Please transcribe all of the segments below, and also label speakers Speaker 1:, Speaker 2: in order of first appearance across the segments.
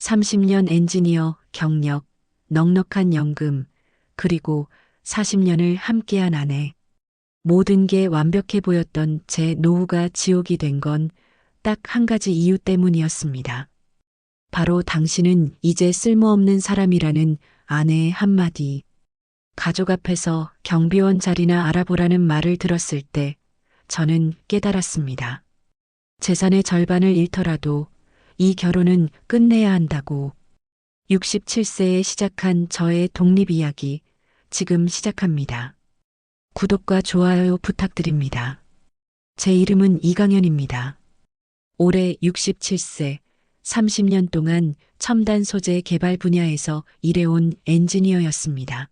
Speaker 1: 30년 엔지니어 경력, 넉넉한 연금, 그리고 40년을 함께한 아내. 모든 게 완벽해 보였던 제 노후가 지옥이 된 건 딱 한 가지 이유 때문이었습니다. 바로 당신은 이제 쓸모없는 사람이라는 아내의 한마디. 가족 앞에서 경비원 자리나 알아보라는 말을 들었을 때 저는 깨달았습니다. 재산의 절반을 잃더라도 이 결혼은 끝내야 한다고. 67세에 시작한 저의 독립 이야기, 지금 시작합니다. 구독과 좋아요 부탁드립니다. 제 이름은 이강현입니다. 올해 67세, 30년 동안 첨단 소재 개발 분야에서 일해온 엔지니어였습니다.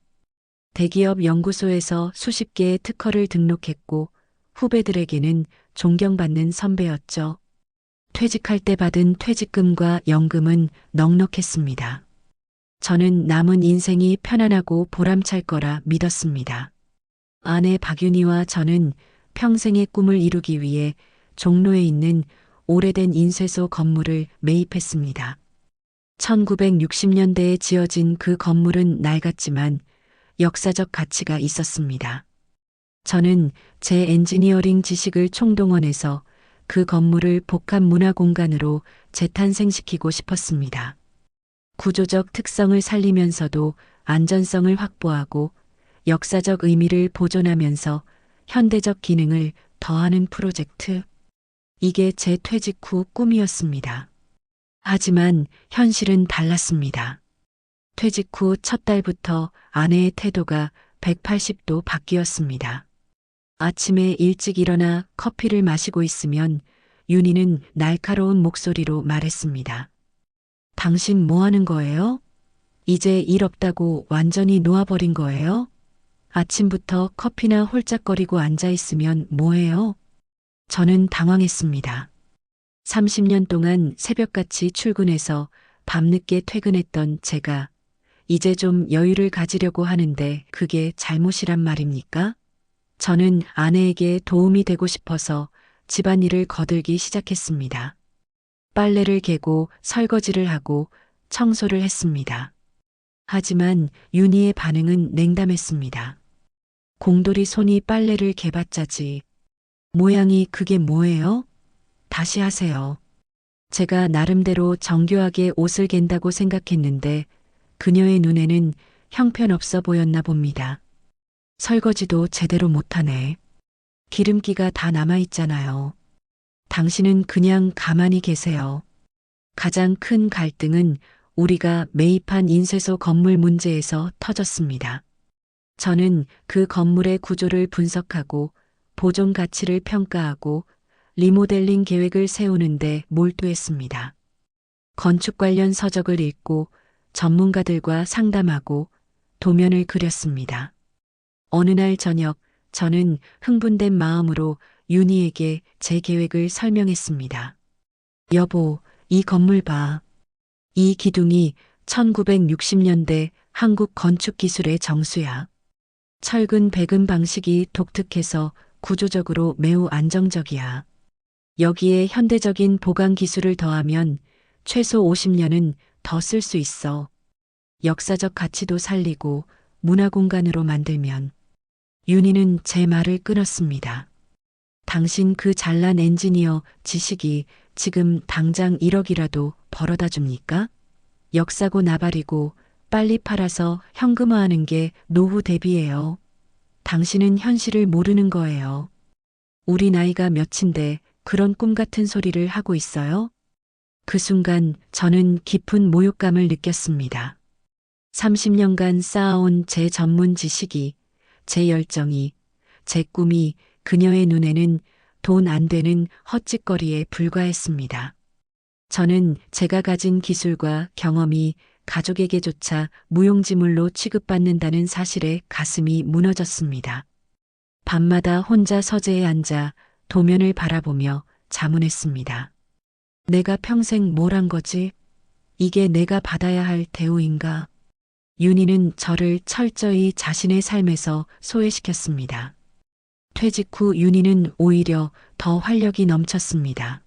Speaker 1: 대기업 연구소에서 수십 개의 특허를 등록했고 후배들에게는 존경받는 선배였죠. 퇴직할 때 받은 퇴직금과 연금은 넉넉했습니다. 저는 남은 인생이 편안하고 보람찰 거라 믿었습니다. 아내 박윤희와 저는 평생의 꿈을 이루기 위해 종로에 있는 오래된 인쇄소 건물을 매입했습니다. 1960년대에 지어진 그 건물은 낡았지만 역사적 가치가 있었습니다. 저는 제 엔지니어링 지식을 총동원해서 그 건물을 복합 문화 공간으로 재탄생시키고 싶었습니다. 구조적 특성을 살리면서도 안전성을 확보하고 역사적 의미를 보존하면서 현대적 기능을 더하는 프로젝트. 이게 제 퇴직 후 꿈이었습니다. 하지만 현실은 달랐습니다. 퇴직 후 첫 달부터 아내의 태도가 180도 바뀌었습니다. 아침에 일찍 일어나 커피를 마시고 있으면 윤희는 날카로운 목소리로 말했습니다. 당신 뭐 하는 거예요? 이제 일 없다고 완전히 놓아버린 거예요? 아침부터 커피나 홀짝거리고 앉아있으면 뭐해요? 저는 당황했습니다. 30년 동안 새벽같이 출근해서 밤늦게 퇴근했던 제가 이제 좀 여유를 가지려고 하는데 그게 잘못이란 말입니까? 저는 아내에게 도움이 되고 싶어서 집안일을 거들기 시작했습니다. 빨래를 개고 설거지를 하고 청소를 했습니다. 하지만 윤희의 반응은 냉담했습니다. 공돌이 손이 빨래를 개봤자지. 모양이 그게 뭐예요? 다시 하세요. 제가 나름대로 정교하게 옷을 갠다고 생각했는데 그녀의 눈에는 형편없어 보였나 봅니다. 설거지도 제대로 못하네. 기름기가 다 남아있잖아요. 당신은 그냥 가만히 계세요. 가장 큰 갈등은 우리가 매입한 인쇄소 건물 문제에서 터졌습니다. 저는 그 건물의 구조를 분석하고 보존 가치를 평가하고 리모델링 계획을 세우는데 몰두했습니다. 건축 관련 서적을 읽고 전문가들과 상담하고 도면을 그렸습니다. 어느 날 저녁 저는 흥분된 마음으로 윤희에게 제 계획을 설명했습니다. 여보, 이 건물 봐. 이 기둥이 1960년대 한국 건축 기술의 정수야. 철근 배근 방식이 독특해서 구조적으로 매우 안정적이야. 여기에 현대적인 보강 기술을 더하면 최소 50년은 더 쓸 수 있어. 역사적 가치도 살리고 문화 공간으로 만들면. 윤희는 제 말을 끊었습니다. 당신 그 잘난 엔지니어 지식이 지금 당장 1억이라도 벌어다 줍니까? 역사고 나발이고 빨리 팔아서 현금화하는 게 노후 대비예요. 당신은 현실을 모르는 거예요. 우리 나이가 몇인데 그런 꿈 같은 소리를 하고 있어요? 그 순간 저는 깊은 모욕감을 느꼈습니다. 30년간 쌓아온 제 전문 지식이, 제 열정이, 제 꿈이 그녀의 눈에는 돈 안 되는 헛짓거리에 불과했습니다. 저는 제가 가진 기술과 경험이 가족에게조차 무용지물로 취급받는다는 사실에 가슴이 무너졌습니다. 밤마다 혼자 서재에 앉아 도면을 바라보며 자문했습니다. 내가 평생 뭘 한 거지? 이게 내가 받아야 할 대우인가? 윤희는 저를 철저히 자신의 삶에서 소외시켰습니다. 퇴직 후 윤희는 오히려 더 활력이 넘쳤습니다.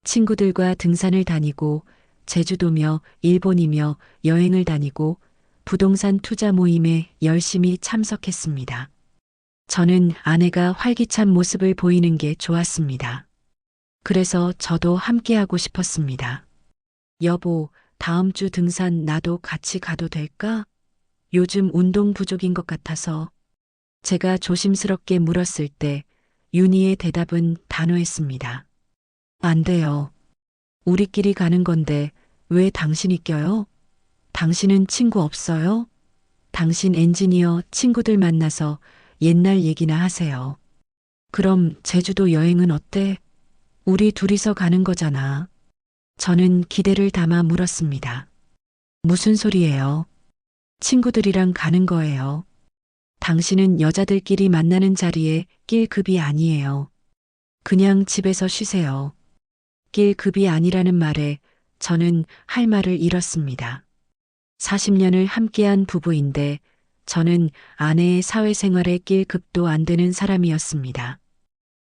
Speaker 1: 친구들과 등산을 다니고 제주도며 일본이며 여행을 다니고 부동산 투자 모임에 열심히 참석했습니다. 저는 아내가 활기찬 모습을 보이는 게 좋았습니다. 그래서 저도 함께하고 싶었습니다. 여보, 다음 주 등산 나도 같이 가도 될까? 요즘 운동 부족인 것 같아서. 제가 조심스럽게 물었을 때 윤희의 대답은 단호했습니다. 안 돼요. 우리끼리 가는 건데 왜 당신이 껴요? 당신은 친구 없어요? 당신 엔지니어 친구들 만나서 옛날 얘기나 하세요. 그럼 제주도 여행은 어때? 우리 둘이서 가는 거잖아. 저는 기대를 담아 물었습니다. 무슨 소리예요? 친구들이랑 가는 거예요. 당신은 여자들끼리 만나는 자리에 낄 급이 아니에요. 그냥 집에서 쉬세요. 낄 급이 아니라는 말에 저는 할 말을 잃었습니다. 40년을 함께한 부부인데 저는 아내의 사회생활에 낄 급도 안 되는 사람이었습니다.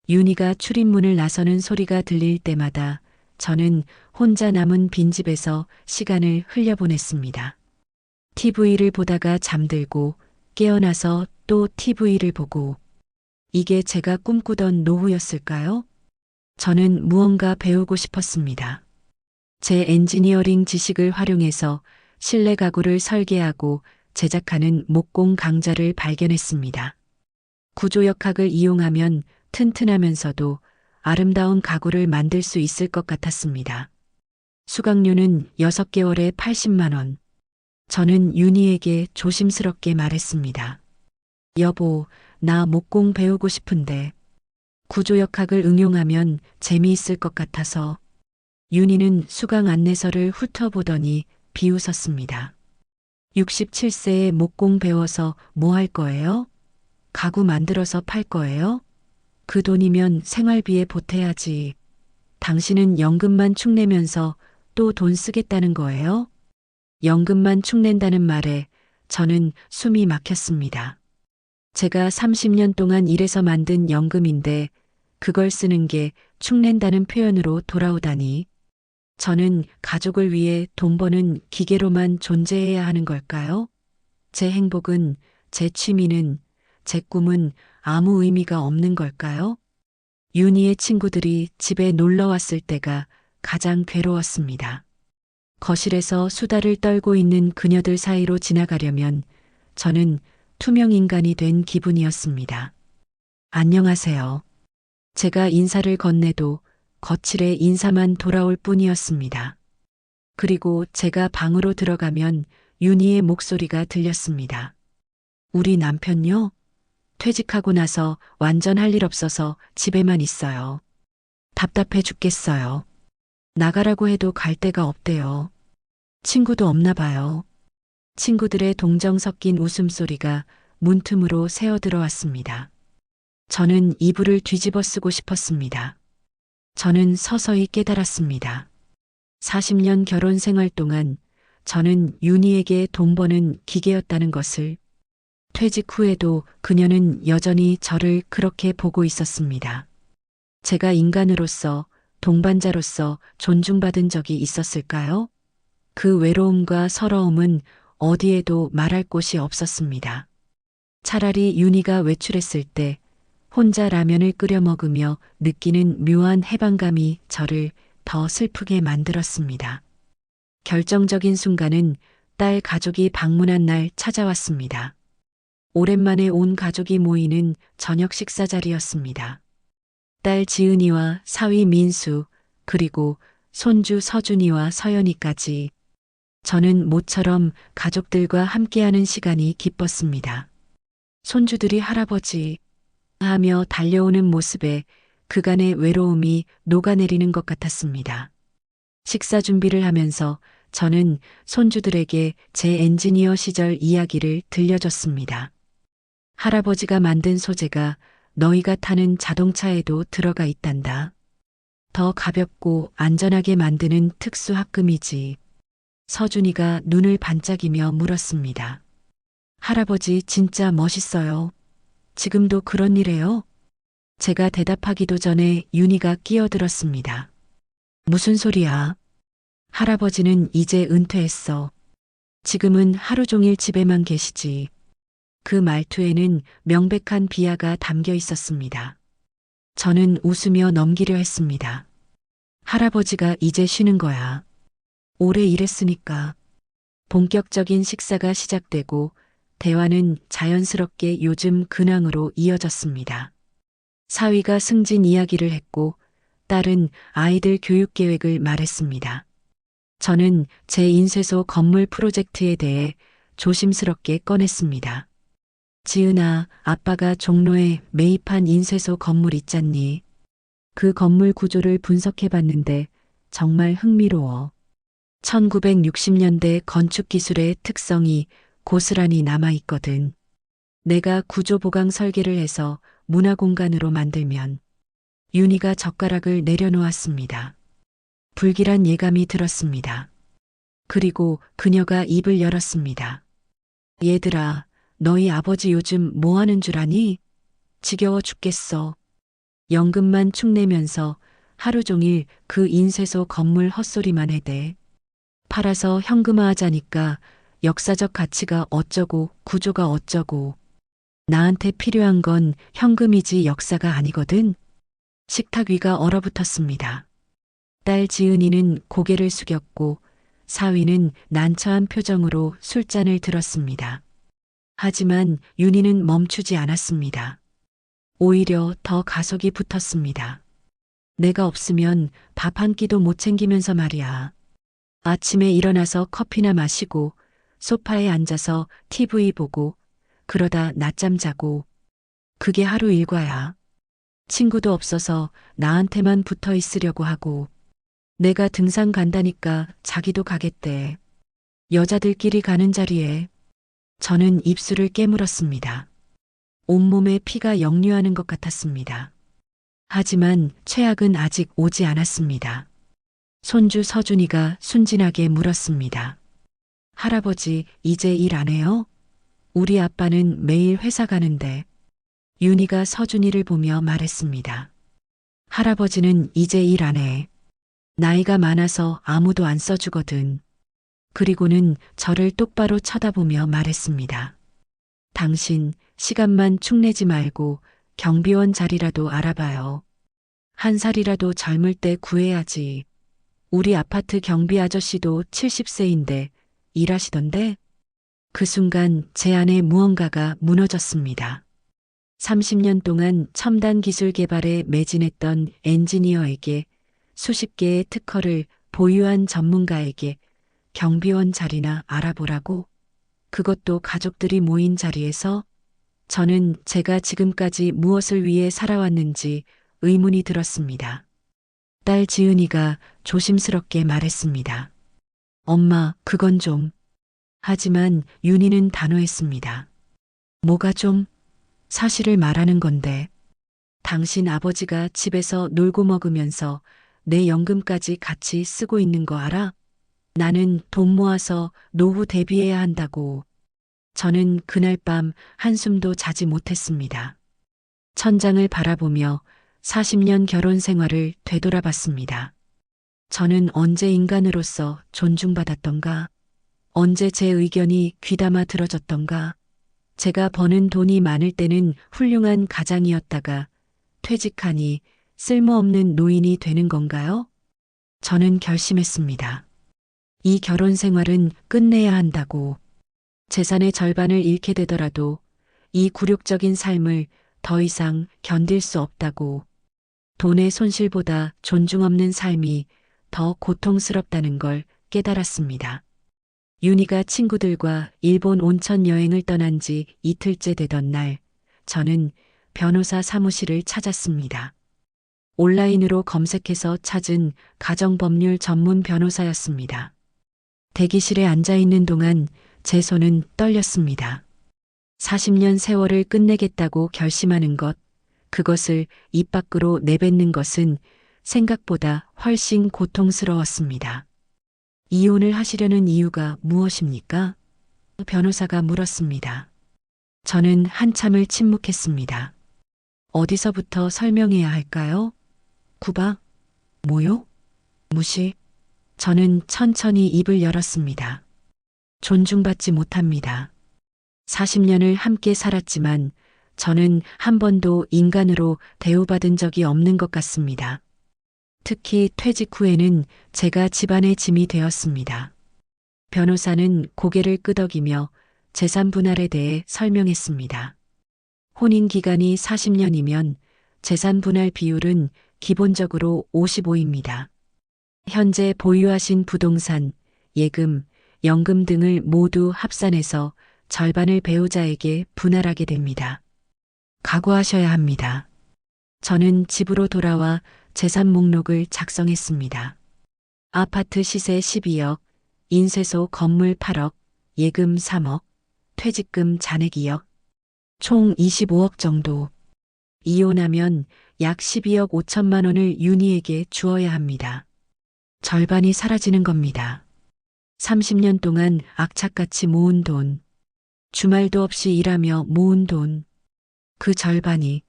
Speaker 1: 윤희가 출입문을 나서는 소리가 들릴 때마다 저는 혼자 남은 빈집에서 시간을 흘려보냈습니다. TV를 보다가 잠들고 깨어나서 또 TV를 보고. 이게 제가 꿈꾸던 노후였을까요? 저는 무언가 배우고 싶었습니다. 제 엔지니어링 지식을 활용해서 실내 가구를 설계하고 제작하는 목공 강좌를 발견했습니다. 구조역학을 이용하면 튼튼하면서도 아름다운 가구를 만들 수 있을 것 같았습니다. 수강료는 6개월에 80만 원. 저는 윤희에게 조심스럽게 말했습니다. 여보, 나 목공 배우고 싶은데 구조역학을 응용하면 재미있을 것 같아서. 윤희는 수강 안내서를 훑어보더니 비웃었습니다. 67세에 목공 배워서 뭐 할 거예요? 가구 만들어서 팔 거예요? 그 돈이면 생활비에 보태야지. 당신은 연금만 축내면서 또 돈 쓰겠다는 거예요? 연금만 축낸다는 말에 저는 숨이 막혔습니다. 제가 30년 동안 일해서 만든 연금인데 그걸 쓰는 게 축낸다는 표현으로 돌아오다니. 저는 가족을 위해 돈 버는 기계로만 존재해야 하는 걸까요? 제 행복은, 제 취미는, 제 꿈은 아무 의미가 없는 걸까요? 윤희의 친구들이 집에 놀러 왔을 때가 가장 괴로웠습니다. 거실에서 수다를 떨고 있는 그녀들 사이로 지나가려면 저는 투명 인간이 된 기분이었습니다. 안녕하세요. 제가 인사를 건네도 거칠의 인사만 돌아올 뿐이었습니다. 그리고 제가 방으로 들어가면 윤희의 목소리가 들렸습니다. 우리 남편요? 퇴직하고 나서 완전 할 일 없어서 집에만 있어요. 답답해 죽겠어요. 나가라고 해도 갈 데가 없대요. 친구도 없나 봐요. 친구들의 동정 섞인 웃음소리가 문틈으로 새어 들어왔습니다. 저는 이불을 뒤집어 쓰고 싶었습니다. 저는 서서히 깨달았습니다. 40년 결혼 생활 동안 저는 윤희에게 돈 버는 기계였다는 것을. 퇴직 후에도 그녀는 여전히 저를 그렇게 보고 있었습니다. 제가 인간으로서, 동반자로서 존중받은 적이 있었을까요? 그 외로움과 서러움은 어디에도 말할 곳이 없었습니다. 차라리 윤희가 외출했을 때 혼자 라면을 끓여 먹으며 느끼는 묘한 해방감이 저를 더 슬프게 만들었습니다. 결정적인 순간은 딸 가족이 방문한 날 찾아왔습니다. 오랜만에 온 가족이 모이는 저녁 식사 자리였습니다. 딸 지은이와 사위 민수, 그리고 손주 서준이와 서연이까지. 저는 모처럼 가족들과 함께하는 시간이 기뻤습니다. 손주들이 할아버지 하며 달려오는 모습에 그간의 외로움이 녹아내리는 것 같았습니다. 식사 준비를 하면서 저는 손주들에게 제 엔지니어 시절 이야기를 들려줬습니다. 할아버지가 만든 소재가 너희가 타는 자동차에도 들어가 있단다. 더 가볍고 안전하게 만드는 특수 합금이지. 서준이가 눈을 반짝이며 물었습니다. 할아버지 진짜 멋있어요. 지금도 그런 일해요? 제가 대답하기도 전에 윤희가 끼어들었습니다. 무슨 소리야? 할아버지는 이제 은퇴했어. 지금은 하루 종일 집에만 계시지. 그 말투에는 명백한 비하가 담겨 있었습니다. 저는 웃으며 넘기려 했습니다. 할아버지가 이제 쉬는 거야. 오래 일했으니까. 본격적인 식사가 시작되고 대화는 자연스럽게 요즘 근황으로 이어졌습니다. 사위가 승진 이야기를 했고 딸은 아이들 교육 계획을 말했습니다. 저는 제 인쇄소 건물 프로젝트에 대해 조심스럽게 꺼냈습니다. 지은아, 아빠가 종로에 매입한 인쇄소 건물 있잖니. 그 건물 구조를 분석해 봤는데 정말 흥미로워. 1960년대 건축 기술의 특성이 고스란히 남아 있거든. 내가 구조 보강 설계를 해서 문화 공간으로 만들면 윤희가 젓가락을 내려놓았습니다. 불길한 예감이 들었습니다. 그리고 그녀가 입을 열었습니다. 얘들아, 너희 아버지 요즘 뭐 하는 줄 아니? 지겨워 죽겠어. 연금만 축내면서 하루 종일 그 인쇄소 건물 헛소리만 해대. 팔아서 현금화하자니까 역사적 가치가 어쩌고 구조가 어쩌고. 나한테 필요한 건 현금이지 역사가 아니거든. 식탁 위가 얼어붙었습니다. 딸 지은이는 고개를 숙였고 사위는 난처한 표정으로 술잔을 들었습니다. 하지만 윤희는 멈추지 않았습니다. 오히려 더 가속이 붙었습니다. 내가 없으면 밥 한 끼도 못 챙기면서 말이야. 아침에 일어나서 커피나 마시고 소파에 앉아서 TV 보고 그러다 낮잠 자고 그게 하루 일과야. 친구도 없어서 나한테만 붙어 있으려고 하고 내가 등산 간다니까 자기도 가겠대. 여자들끼리 가는 자리에 저는 입술을 깨물었습니다. 온몸에 피가 역류하는 것 같았습니다. 하지만 최악은 아직 오지 않았습니다. 손주 서준이가 순진하게 물었습니다. 할아버지, 이제 일 안 해요? 우리 아빠는 매일 회사 가는데. 윤희가 서준이를 보며 말했습니다. 할아버지는 이제 일 안 해. 나이가 많아서 아무도 안 써주거든. 그리고는 저를 똑바로 쳐다보며 말했습니다. 당신 시간만 축내지 말고 경비원 자리라도 알아봐요. 한 살이라도 젊을 때 구해야지. 우리 아파트 경비 아저씨도 70세인데 일하시던데? 그 순간 제 안에 무언가가 무너졌습니다. 30년 동안 첨단 기술 개발에 매진했던 엔지니어에게 수십 개의 특허를 보유한 전문가에게 경비원 자리나 알아보라고? 그것도 가족들이 모인 자리에서? 저는 제가 지금까지 무엇을 위해 살아왔는지 의문이 들었습니다. 딸 지은이가 조심스럽게 말했습니다. 엄마, 그건 좀. 하지만 윤희는 단호했습니다. 뭐가 좀? 사실을 말하는 건데. 당신 아버지가 집에서 놀고 먹으면서 내 연금까지 같이 쓰고 있는 거 알아? 나는 돈 모아서 노후 대비해야 한다고. 저는 그날 밤 한숨도 자지 못했습니다. 천장을 바라보며 40년 결혼 생활을 되돌아봤습니다. 저는 언제 인간으로서 존중받았던가? 언제 제 의견이 귀담아 들어졌던가? 제가 버는 돈이 많을 때는 훌륭한 가장이었다가 퇴직하니 쓸모없는 노인이 되는 건가요? 저는 결심했습니다. 이 결혼 생활은 끝내야 한다고. 재산의 절반을 잃게 되더라도 이 굴욕적인 삶을 더 이상 견딜 수 없다고. 돈의 손실보다 존중 없는 삶이 더 고통스럽다는 걸 깨달았습니다. 윤희가 친구들과 일본 온천 여행을 떠난 지 이틀째 되던 날, 저는 변호사 사무실을 찾았습니다. 온라인으로 검색해서 찾은 가정법률 전문 변호사였습니다. 대기실에 앉아 있는 동안 제 손은 떨렸습니다. 40년 세월을 끝내겠다고 결심하는 것, 그것을 입 밖으로 내뱉는 것은 생각보다 훨씬 고통스러웠습니다. 이혼을 하시려는 이유가 무엇입니까? 변호사가 물었습니다. 저는 한참을 침묵했습니다. 어디서부터 설명해야 할까요? 구박? 모욕? 무시? 저는 천천히 입을 열었습니다. 존중받지 못합니다. 40년을 함께 살았지만 저는 한 번도 인간으로 대우받은 적이 없는 것 같습니다. 특히 퇴직 후에는 제가 집안의 짐이 되었습니다. 변호사는 고개를 끄덕이며 재산 분할에 대해 설명했습니다. 혼인 기간이 40년이면 재산 분할 비율은 기본적으로 55입니다. 현재 보유하신 부동산, 예금, 연금 등을 모두 합산해서 절반을 배우자에게 분할하게 됩니다. 각오하셔야 합니다. 저는 집으로 돌아와 재산 목록을 작성했습니다. 아파트 시세 12억, 인쇄소 건물 8억, 예금 3억, 퇴직금 잔액 2억, 총 25억 정도. 이혼하면 약 12억 5천만 원을 윤희에게 주어야 합니다. 절반이 사라지는 겁니다. 30년 동안 악착같이 모은 돈, 주말도 없이 일하며 모은 돈, 그 절반이.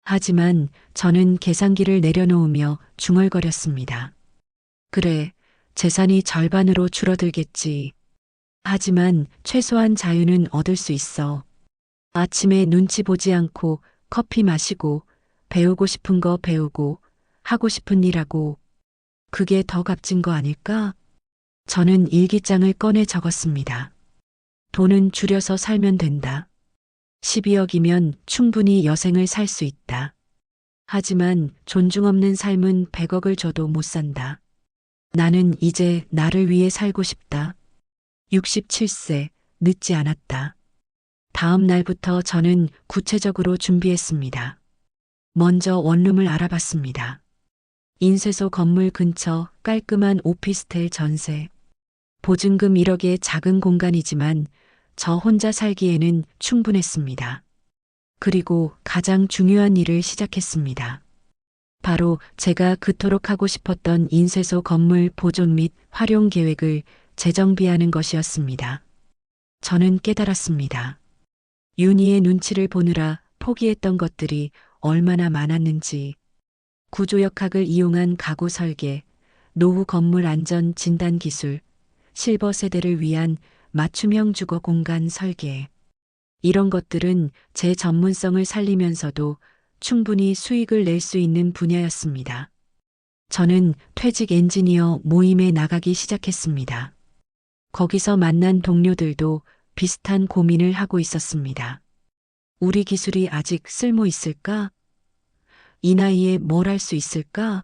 Speaker 1: 하지만 저는 계산기를 내려놓으며 중얼거렸습니다. 그래, 재산이 절반으로 줄어들겠지. 하지만 최소한 자유는 얻을 수 있어. 아침에 눈치 보지 않고 커피 마시고 배우고 싶은 거 배우고 하고 싶은 일 하고 그게 더 값진 거 아닐까? 저는 일기장을 꺼내 적었습니다. 돈은 줄여서 살면 된다. 12억이면 충분히 여생을 살 수 있다. 하지만 존중 없는 삶은 100억을 줘도 못 산다. 나는 이제 나를 위해 살고 싶다. 67세, 늦지 않았다. 다음 날부터 저는 구체적으로 준비했습니다. 먼저 원룸을 알아봤습니다. 인쇄소 건물 근처 깔끔한 오피스텔 전세. 보증금 1억의 작은 공간이지만 저 혼자 살기에는 충분했습니다. 그리고 가장 중요한 일을 시작했습니다. 바로 제가 그토록 하고 싶었던 인쇄소 건물 보존 및 활용 계획을 재정비하는 것이었습니다. 저는 깨달았습니다. 윤희의 눈치를 보느라 포기했던 것들이 얼마나 많았는지. 구조역학을 이용한 가구 설계, 노후 건물 안전 진단 기술, 실버 세대를 위한 맞춤형 주거 공간 설계. 이런 것들은 제 전문성을 살리면서도 충분히 수익을 낼 수 있는 분야였습니다. 저는 퇴직 엔지니어 모임에 나가기 시작했습니다. 거기서 만난 동료들도 비슷한 고민을 하고 있었습니다. 우리 기술이 아직 쓸모 있을까? 이 나이에 뭘 할 수 있을까?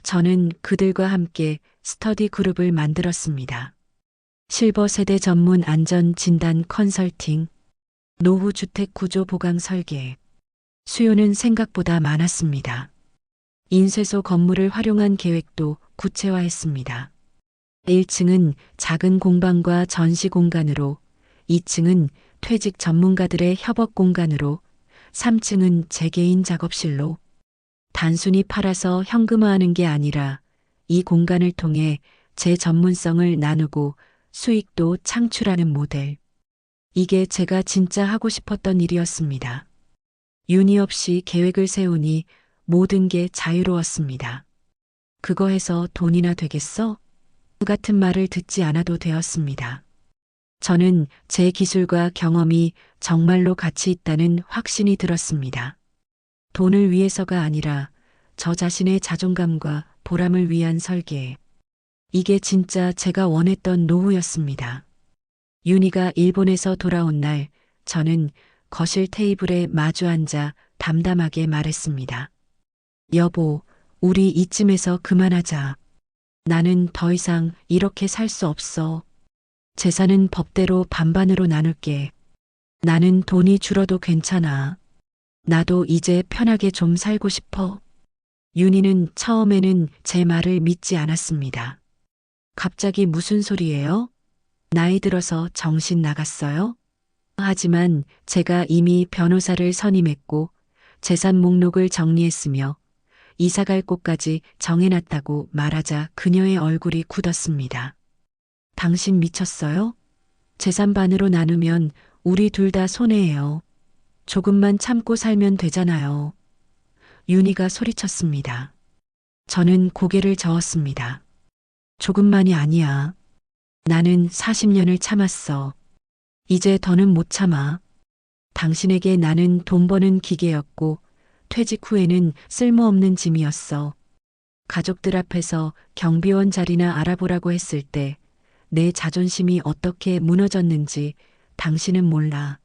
Speaker 1: 저는 그들과 함께 스터디 그룹을 만들었습니다. 실버 세대 전문 안전 진단 컨설팅, 노후 주택 구조 보강 설계. 수요는 생각보다 많았습니다. 인쇄소 건물을 활용한 계획도 구체화했습니다. 1층은 작은 공방과 전시 공간으로, 2층은 퇴직 전문가들의 협업 공간으로, 3층은 제 개인 작업실로. 단순히 팔아서 현금화하는 게 아니라 이 공간을 통해 제 전문성을 나누고 수익도 창출하는 모델. 이게 제가 진짜 하고 싶었던 일이었습니다. 윤희 없이 계획을 세우니 모든 게 자유로웠습니다. 그거 해서 돈이나 되겠어? 같은 말을 듣지 않아도 되었습니다. 저는 제 기술과 경험이 정말로 가치 있다는 확신이 들었습니다. 돈을 위해서가 아니라 저 자신의 자존감과 보람을 위한 설계. 이게 진짜 제가 원했던 노후였습니다. 윤희가 일본에서 돌아온 날 저는 거실 테이블에 마주 앉아 담담하게 말했습니다. 여보, 우리 이쯤에서 그만하자. 나는 더 이상 이렇게 살 수 없어. 재산은 법대로 반반으로 나눌게. 나는 돈이 줄어도 괜찮아. 나도 이제 편하게 좀 살고 싶어. 윤희는 처음에는 제 말을 믿지 않았습니다. 갑자기 무슨 소리예요? 나이 들어서 정신 나갔어요? 하지만 제가 이미 변호사를 선임했고 재산 목록을 정리했으며 이사갈 곳까지 정해놨다고 말하자 그녀의 얼굴이 굳었습니다. 당신 미쳤어요? 재산 반으로 나누면 우리 둘 다 손해예요. 조금만 참고 살면 되잖아요. 윤희가 소리쳤습니다. 저는 고개를 저었습니다. 조금만이 아니야. 나는 40년을 참았어. 이제 더는 못 참아. 당신에게 나는 돈 버는 기계였고 퇴직 후에는 쓸모없는 짐이었어. 가족들 앞에서 경비원 자리나 알아보라고 했을 때 내 자존심이 어떻게 무너졌는지 당신은 몰라.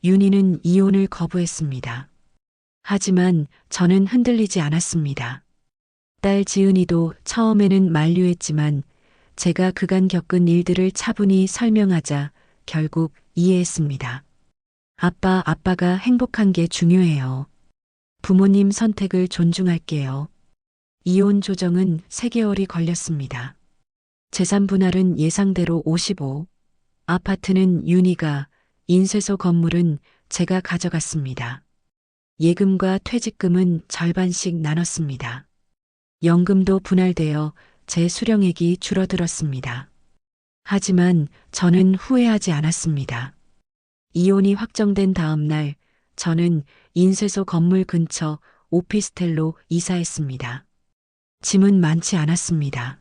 Speaker 1: 윤희는 이혼을 거부했습니다. 하지만 저는 흔들리지 않았습니다. 딸 지은이도 처음에는 만류했지만 제가 그간 겪은 일들을 차분히 설명하자 결국 이해했습니다. 아빠가 행복한 게 중요해요. 부모님 선택을 존중할게요. 이혼 조정은 3개월이 걸렸습니다. 재산 분할은 예상대로 55, 아파트는 윤희가, 인쇄소 건물은 제가 가져갔습니다. 예금과 퇴직금은 절반씩 나눴습니다. 연금도 분할되어 제 수령액이 줄어들었습니다. 하지만 저는 후회하지 않았습니다. 이혼이 확정된 다음 날 저는 인쇄소 건물 근처 오피스텔로 이사했습니다. 짐은 많지 않았습니다.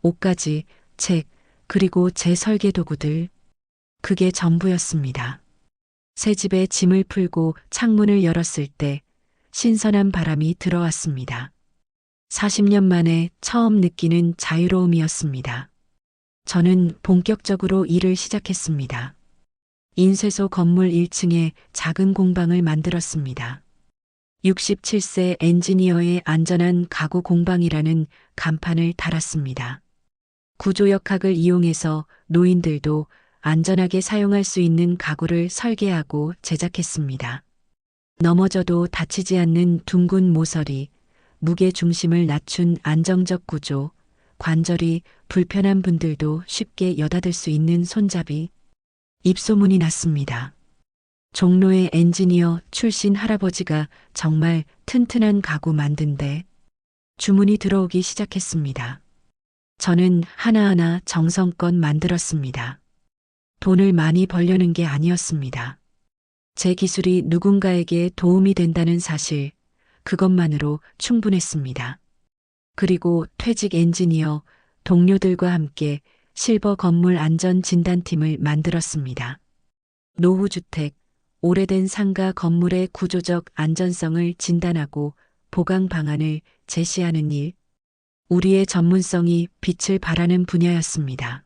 Speaker 1: 옷가지, 책, 그리고 제 설계 도구들. 그게 전부였습니다. 새 집에 짐을 풀고 창문을 열었을 때 신선한 바람이 들어왔습니다. 40년 만에 처음 느끼는 자유로움이었습니다. 저는 본격적으로 일을 시작했습니다. 인쇄소 건물 1층에 작은 공방을 만들었습니다. 67세 엔지니어의 안전한 가구 공방이라는 간판을 달았습니다. 구조역학을 이용해서 노인들도 안전하게 사용할 수 있는 가구를 설계하고 제작했습니다. 넘어져도 다치지 않는 둥근 모서리, 무게 중심을 낮춘 안정적 구조, 관절이 불편한 분들도 쉽게 여닫을 수 있는 손잡이. 입소문이 났습니다. 종로의 엔지니어 출신 할아버지가 정말 튼튼한 가구 만든대. 주문이 들어오기 시작했습니다. 저는 하나하나 정성껏 만들었습니다. 돈을 많이 벌려는 게 아니었습니다. 제 기술이 누군가에게 도움이 된다는 사실, 그것만으로 충분했습니다. 그리고 퇴직 엔지니어, 동료들과 함께 실버 건물 안전 진단팀을 만들었습니다. 노후주택, 오래된 상가 건물의 구조적 안전성을 진단하고 보강 방안을 제시하는 일, 우리의 전문성이 빛을 발하는 분야였습니다.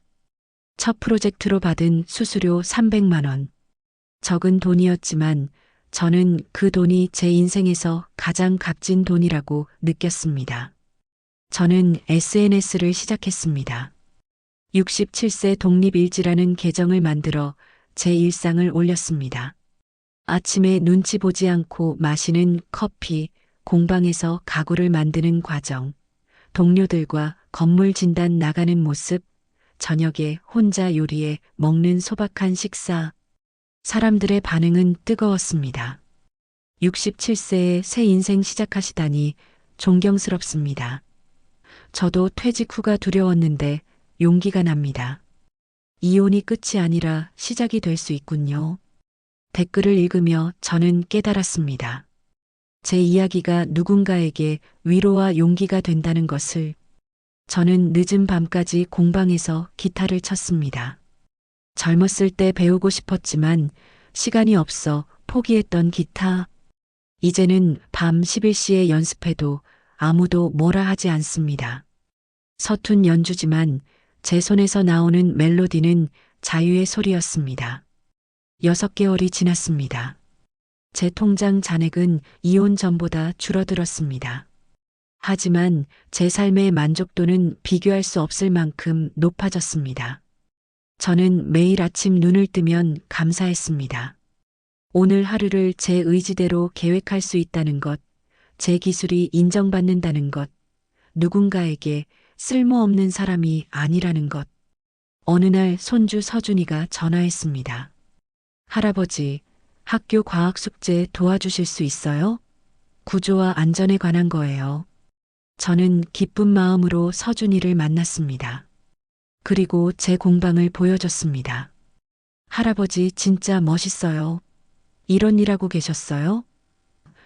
Speaker 1: 첫 프로젝트로 받은 수수료 300만 원. 적은 돈이었지만 저는 그 돈이 제 인생에서 가장 값진 돈이라고 느꼈습니다. 저는 SNS를 시작했습니다. 67세 독립일지라는 계정을 만들어 제 일상을 올렸습니다. 아침에 눈치 보지 않고 마시는 커피, 공방에서 가구를 만드는 과정, 동료들과 건물 진단 나가는 모습, 저녁에 혼자 요리해 먹는 소박한 식사. 사람들의 반응은 뜨거웠습니다. 67세에 새 인생 시작하시다니 존경스럽습니다. 저도 퇴직 후가 두려웠는데 용기가 납니다. 이혼이 끝이 아니라 시작이 될 수 있군요. 댓글을 읽으며 저는 깨달았습니다. 제 이야기가 누군가에게 위로와 용기가 된다는 것을. 저는 늦은 밤까지 공방에서 기타를 쳤습니다. 젊었을 때 배우고 싶었지만 시간이 없어 포기했던 기타. 이제는 밤 11시에 연습해도 아무도 뭐라 하지 않습니다. 서툰 연주지만 제 손에서 나오는 멜로디는 자유의 소리였습니다. 6개월이 지났습니다. 제 통장 잔액은 이혼 전보다 줄어들었습니다. 하지만 제 삶의 만족도는 비교할 수 없을 만큼 높아졌습니다. 저는 매일 아침 눈을 뜨면 감사했습니다. 오늘 하루를 제 의지대로 계획할 수 있다는 것, 제 기술이 인정받는다는 것, 누군가에게 쓸모없는 사람이 아니라는 것. 어느 날 손주 서준이가 전화했습니다. 할아버지, 학교 과학 숙제 도와주실 수 있어요? 구조와 안전에 관한 거예요. 저는 기쁜 마음으로 서준이를 만났습니다. 그리고 제 공방을 보여줬습니다. 할아버지 진짜 멋있어요. 이런 일 하고 계셨어요?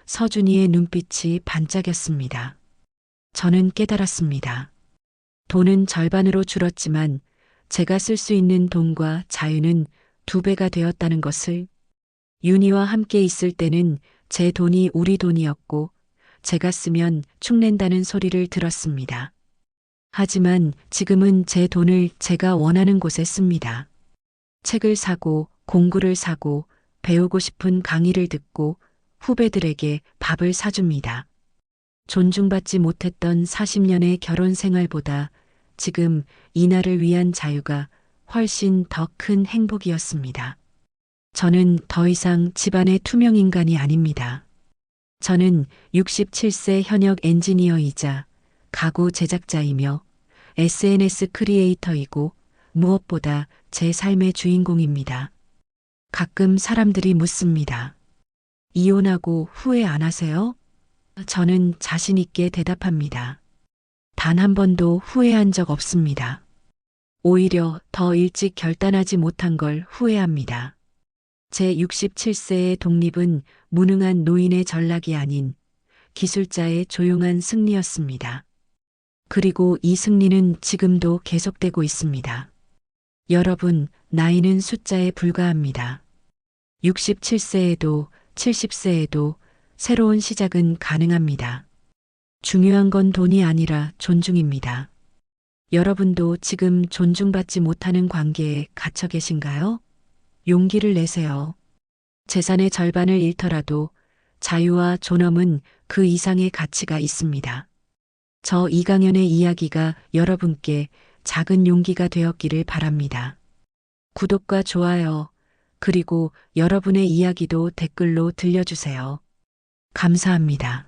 Speaker 1: 서준이의 눈빛이 반짝였습니다. 저는 깨달았습니다. 돈은 절반으로 줄었지만 제가 쓸 수 있는 돈과 자유는 2배가 되었다는 것을, 윤희와 함께 있을 때는 제 돈이 우리 돈이었고 제가 쓰면 축낸다는 소리를 들었습니다. 하지만 지금은 제 돈을 제가 원하는 곳에 씁니다. 책을 사고 공구를 사고 배우고 싶은 강의를 듣고 후배들에게 밥을 사줍니다. 존중받지 못했던 40년의 결혼 생활보다 지금 이날을 위한 자유가 훨씬 더 큰 행복이었습니다. 저는 더 이상 집안의 투명 인간이 아닙니다. 저는 67세 현역 엔지니어이자 가구 제작자이며 SNS 크리에이터이고 무엇보다 제 삶의 주인공입니다. 가끔 사람들이 묻습니다. 이혼하고 후회 안 하세요? 저는 자신 있게 대답합니다. 단 한 번도 후회한 적 없습니다. 오히려 더 일찍 결단하지 못한 걸 후회합니다. 제 67세의 독립은 무능한 노인의 전락이 아닌 기술자의 조용한 승리였습니다. 그리고 이 승리는 지금도 계속되고 있습니다. 여러분, 나이는 숫자에 불과합니다. 67세에도 70세에도 새로운 시작은 가능합니다. 중요한 건 돈이 아니라 존중입니다. 여러분도 지금 존중받지 못하는 관계에 갇혀 계신가요? 용기를 내세요. 재산의 절반을 잃더라도 자유와 존엄은 그 이상의 가치가 있습니다. 저 이강연의 이야기가 여러분께 작은 용기가 되었기를 바랍니다. 구독과 좋아요, 그리고 여러분의 이야기도 댓글로 들려주세요. 감사합니다.